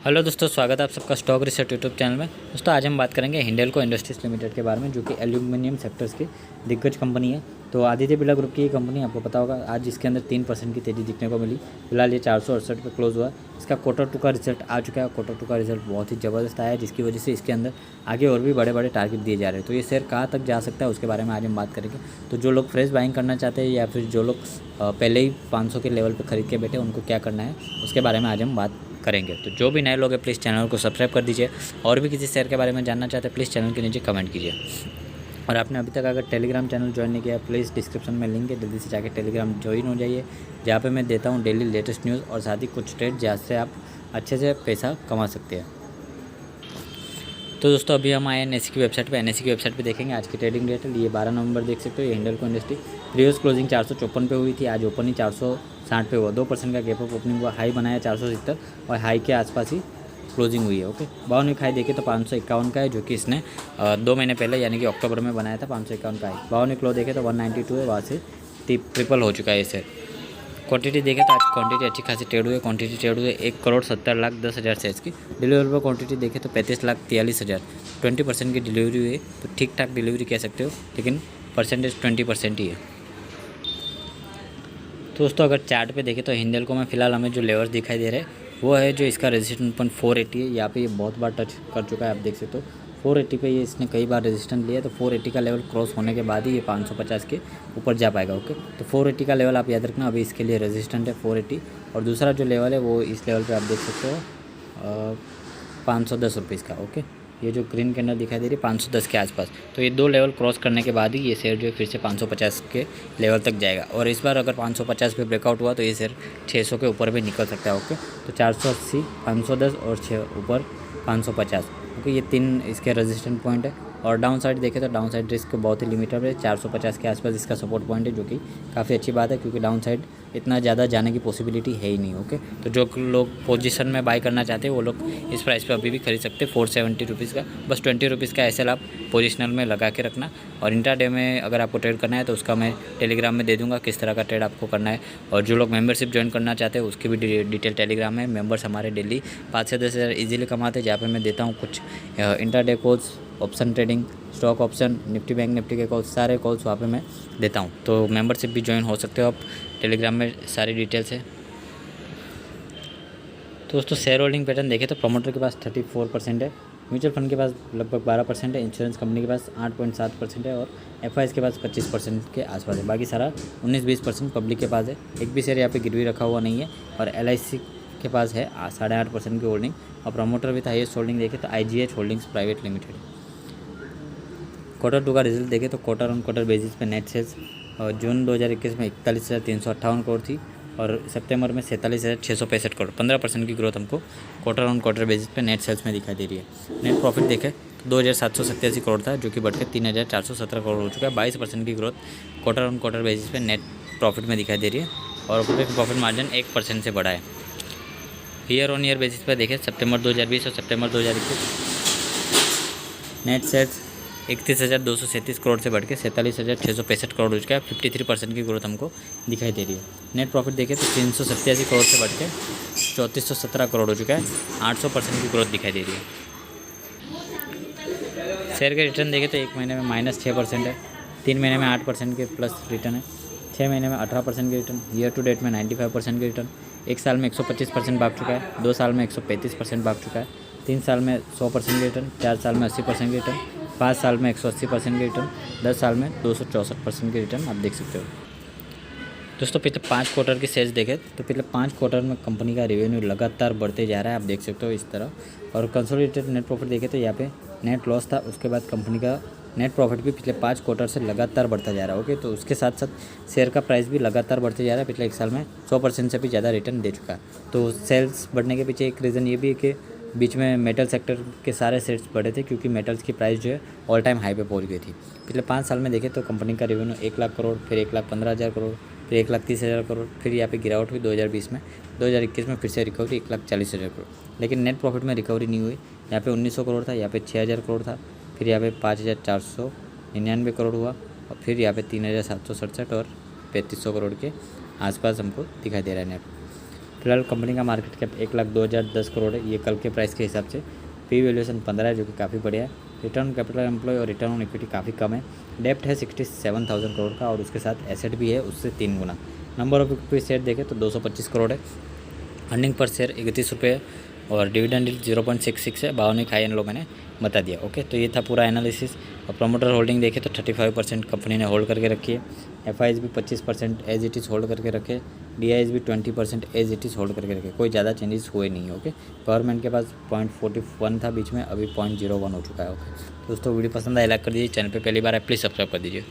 Hello दोस्तों, स्वागत है आप सबका स्टॉक रिसर्च यूट्यूब चैनल में। दोस्तों आज हम बात करेंगे हिंडेल्को इंडस्ट्रीज लिमिटेड के बारे में, जो कि एल्यूमिनियम सेक्टर्स की दिग्गज कंपनी है। तो आदित्य बिरला ग्रुप की ये कंपनी आपको पता होगा, आज इसके अंदर 3% की तेज़ी दिखने को मिली। फिलहाल ये 468 पे क्लोज हुआ। इसका क्वार्टर टू का रिजल्ट आ चुका है। क्वार्टर टू का रिजल्ट बहुत ही ज़बरदस्त आया है, जिसकी वजह से इसके अंदर आगे और भी बड़े बड़े टारगेट दिए जा रहे हैं। तो ये शेयर कहाँ तक जा सकता है उसके बारे में आज हम बात करेंगे। तो जो लोग फ्रेश बाइंग करना चाहते हैं या फिर जो लोग पहले ही 500 के लेवल पर खरीद के बैठे, उनको क्या करना है उसके बारे में आज हम बात करेंगे। तो जो भी नए लोग हैं प्लीज़ चैनल को सब्सक्राइब कर दीजिए, और भी किसी शेयर के बारे में जानना चाहते हैं प्लीज़ चैनल के नीचे कमेंट कीजिए। और आपने अभी तक अगर टेलीग्राम चैनल ज्वाइन नहीं किया, प्लीज़ डिस्क्रिप्शन में लिंक है, जल्दी से जाकर टेलीग्राम ज्वाइन हो जाइए, जहाँ पे मैं देता हूँ डेली लेटेस्ट न्यूज़ और साथ ही कुछ ट्रेड जहाँ से आप अच्छे से पैसा कमा सकते हैं। तो दोस्तों अभी हम आए एनएससी की वेबसाइट पे। एनएससी की वेबसाइट पे देखेंगे आज की ट्रेडिंग डेट है, ये 12 नवंबर देख सकते हो। ये हिंडेल्को इंडस्ट्री प्रीवियस क्लोजिंग 454 पे हुई थी, आज ओपन ही 460 पे हुआ। 2% का गैप अप ओपनिंग हुआ, हाई बनाया 470 और हाई के आसपास ही क्लोजिंग हुई है। ओके, बाउनवीक हाई देखे तो 551 का है, जो कि इसने 2 महीने पहले यानी कि अक्टूबर में बनाया था। 551 का हाई। बाउनवीक लो देखे तो 192 है, वहाँ से ट्रिपल हो चुका है इसे। क्वांटिटी देखें तो आज क्वांटिटी अच्छी खासी ट्रेड हुई है। क्वांटिटी ट्रेड हुई है 1,70,10,000 शेयर्स की। डिलीवरेबल क्वांटिटी देखें तो 35,43,000। 20% की डिलीवरी हुई है, तो ठीक ठाक डिलीवरी कह सकते हो, लेकिन परसेंटेज 20% ही है। तो दोस्तों अगर चार्ट पे देखें तो हिंडेल्को में फिलहाल हमें जो लेवल्स दिखाई दे रहे हैं वो है जो इसका रेजिस्टेंस पॉइंट 480 है। यहाँ पे ये बहुत बार टच कर चुका है, आप देख सकते हो 480 पे ये इसने कई बार रेजिस्टेंस लिया है। तो 480 का लेवल क्रॉस होने के बाद ही ये 550 के ऊपर जा पाएगा। ओके, तो 480 का लेवल आप याद रखना, अभी इसके लिए रेजिस्टेंट है 480। और दूसरा जो लेवल है वो इस लेवल पर आप देख सकते हो 510 रुपीज़ का। ओके, ये जो ग्रीन कैंडल दिखाई दे रही है 510 के आसपास। तो ये 2 लेवल क्रॉस करने के बाद ही ये शेयर जो है फिर से 550 के लेवल तक जाएगा। और इस बार अगर 550 पे ब्रेकआउट हुआ तो ये शेयर 600 के ऊपर भी निकल सकता है। ओके, तो 480, 510 और 6 ऊपर 550। ओके, ये 3 इसके रेजिस्टेंट पॉइंट है। और डाउन साइड देखें तो डाउन साइड रिस्क बहुत ही लिमिटेड है। 450 के आसपास इसका सपोर्ट पॉइंट है, जो कि काफ़ी अच्छी बात है, क्योंकि डाउन साइड इतना ज़्यादा जाने की पॉसिबिलिटी है ही नहीं। ओके, तो जो लोग पोजीशन में बाय करना चाहते हैं वो लोग इस प्राइस पे अभी भी खरीद सकते हैं 470 रुपीज़ का। बस 20 रुपीज़ का एसएल आप पोजिशनल में लगा के रखना। और इंट्राडे में अगर आपको ट्रेड करना है तो उसका मैं टेलीग्राम में दे दूँगा किस तरह का ट्रेड आपको करना है। और जो लोग मेंबरशिप ज्वाइन करना चाहते हैं उसकी भी डिटेल टेलीग्राम में। मेंबर्स हमारे डेली 5 से 10 हज़ार ईजिली कमाते हैं, जहाँ पर मैं देता हूँ कुछ intraday calls, option trading, stock option, Nifty bank Nifty के कॉल्स, सारे कॉल्स वहाँ पे मैं देता हूँ। तो मेंबरशिप भी ज्वाइन हो सकते हो आप, टेलीग्राम में सारी डिटेल्स है। तो दोस्तों शेयर होल्डिंग पैटर्न देखें तो प्रमोटर के पास 34% है, म्यूचुअल फंड के पास लगभग 12% है, इंश्योरेंस कंपनी के पास 8.7% है और एफआईएस के पास 25% के आसपास है। बाकी सारा 19-20% पब्लिक के पास है। एक भी शेयर यहाँ पे गिरवी रखा हुआ नहीं है। और एलआईसी के पास है 8.5% की होल्डिंग। और प्रमोटर विथ हाईएस्ट होल्डिंग देखें तो IGH holdings private limited. Quarter two का रिजल्ट देखें तो क्वार्टर ऑन क्वार्टर बेसिस पे नेट सेल्स जून 2021 में 41,358 करोड़ थी और सितंबर में 47,665 करोड़। 15% की ग्रोथ हमको क्वार्टर ऑन क्वार्टर बेसिस पे नेट सेल्स में दिखाई दे रही है। नेट प्रॉफिट देखें तो 2,787 करोड़ था, जो कि बढ़ के 3,417 करोड़ हो चुका है। 22% की growth quarter on quarter basis पे नेट प्रॉफिट में दिखाई दे रही है। और ऑपरेटिंग प्रॉफिट मार्जिन 1% से बढ़ा है। ईयर ऑन ईयर बेसिस पर देखें सितंबर 2020 और सितंबर 2021 नेट सेल्स 31,237 करोड़ से बढ़ के 47,665 करोड़ हो चुका है। 53% की ग्रोथ हमको दिखाई दे रही है। नेट प्रॉफिट देखें तो 387 करोड़ से बढ़ के 3417 करोड़ हो चुका है। 800% की ग्रोथ दिखाई दे रही है। शेयर के रिटर्न देखें तो 1 महीने में -6% है, 3 महीने में 8% के प्लस रिटर्न है, 6 महीने में 18% के रिटर्न, ईयर टू डेट में 95% के रिटर्न, 1 साल में 125% भाग चुका है, 2 साल में 135% भाग चुका है, 3 साल में 100% के रिटर्न, 4 साल में 80% के रिटर्न, 5 साल में 180% के रिटर्न, 10 साल में 264% के रिटर्न आप देख सकते हो। दोस्तों पिछले 5 क्वार्टर की सेल्स देखें तो पिछले 5 क्वार्टर में कंपनी का रेवेन्यू लगातार बढ़ते जा रहा है, आप देख सकते हो इस तरह। और कंसोलिडेटेड नेट प्रॉफिट देखें तो यहाँ पे नेट लॉस था, उसके बाद कंपनी का नेट प्रॉफिट भी पिछले 5 क्वार्टर से लगातार बढ़ता जा रहा है। ओके, तो उसके साथ साथ शेयर का प्राइस भी लगातार बढ़ते जा रहा है। पिछले 1 साल में 100% से भी ज़्यादा रिटर्न दे चुका है। तो सेल्स बढ़ने के पीछे एक रीज़न ये भी है कि बीच में मेटल सेक्टर के सारे शेयर्स बढ़े थे, क्योंकि मेटल्स की प्राइस जो है ऑल टाइम हाई पे पहुंच गई थी। पिछले 5 साल में देखें तो कंपनी का रेवेन्यू 1 लाख करोड़, फिर 1,15,000 करोड़, फिर 1,30,000 करोड़, फिर यहाँ पे गिरावट हुई 2020 में। 2021 में फिर से रिकवरी 1,40,000 करोड़, लेकिन नेट प्रॉफिट में रिकवरी नहीं हुई। यहाँ पे 1,900 करोड़ था, यहाँ पे 6,000 करोड़ था, फिर यहाँ पे 5,499 करोड़ हुआ और फिर यहाँ पे 3,767 और 3,500 करोड़ के आसपास हमको दिखाई दे रहा है नेट। फिलहाल कंपनी का मार्केट कैप 1,02,010 करोड़ है, ये कल के प्राइस के हिसाब से। पी वैल्यूएशन 15 है, जो कि काफ़ी बढ़िया है। रिटर्न कैपिटल एम्प्लॉय और रिटर्न ऑन इक्विटी काफ़ी कम है। डेप्ट है 67,000 करोड़ का, और उसके साथ एसेट भी है उससे 3 गुना। नंबर ऑफ इक्विटी शेयर देखें तो 225 करोड़ है। अर्निंग पर शेयर 31 रुपये है, और डिविडेंड 0.66 है। 52 हाई एंड लो मैंने बता दिया। ओके, तो ये था पूरा एनालिसिस। और प्रमोटर होल्डिंग देखें तो 35% कंपनी ने होल्ड करके रखी है। FIs भी 25% एज इट इज़ होल्ड करके रखे। DIs भी 20% एज इट इज़ होल्ड करके रखे। कोई ज़्यादा चेंजेस हुए नहीं। ओके, गवर्नमेंट के पास 0.41 था बीच में, अभी 0.01 हो चुका है। ओके दोस्तों, वीडियो पसंद आए लाइक कर दीजिए। चैनल पे पहली बार है प्लीज़ सब्सक्राइब कर दीजिए।